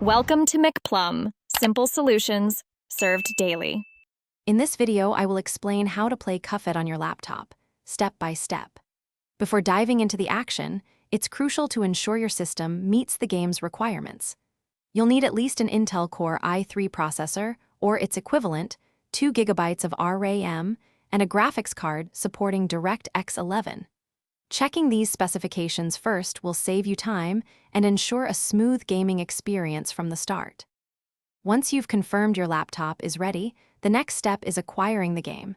Welcome to McPlum, simple solutions served daily. In this video, I will explain how to play Cuphead on your laptop, step by step. Before diving into the action, it's crucial to ensure your system meets the game's requirements. You'll need at least an Intel Core i3 processor, or its equivalent, 2 GB of RAM, and a graphics card supporting DirectX 11. Checking these specifications first will save you time and ensure a smooth gaming experience from the start. Once you've confirmed your laptop is ready, the next step is acquiring the game.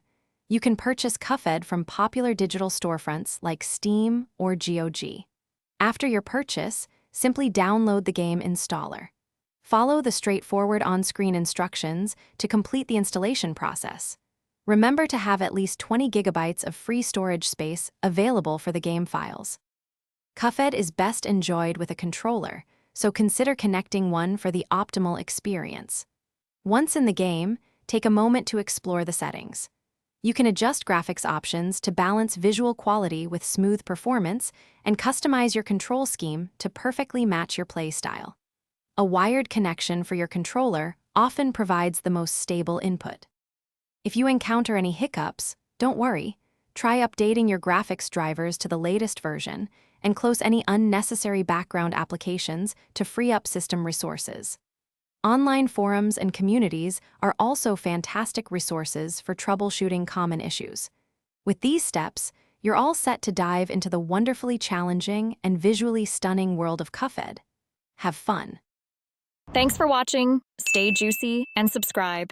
You can purchase Cuphead from popular digital storefronts like Steam or GOG. After your purchase, simply download the game installer. Follow the straightforward on-screen instructions to complete the installation process. Remember to have at least 20 GB of free storage space available for the game files. Cuphead is best enjoyed with a controller, so consider connecting one for the optimal experience. Once in the game, take a moment to explore the settings. You can adjust graphics options to balance visual quality with smooth performance and customize your control scheme to perfectly match your play style. A wired connection for your controller often provides the most stable input. If you encounter any hiccups, don't worry. Try updating your graphics drivers to the latest version and close any unnecessary background applications to free up system resources. Online forums and communities are also fantastic resources for troubleshooting common issues. With these steps, you're all set to dive into the wonderfully challenging and visually stunning world of Cuphead. Have fun! Thanks for watching, stay juicy, and subscribe.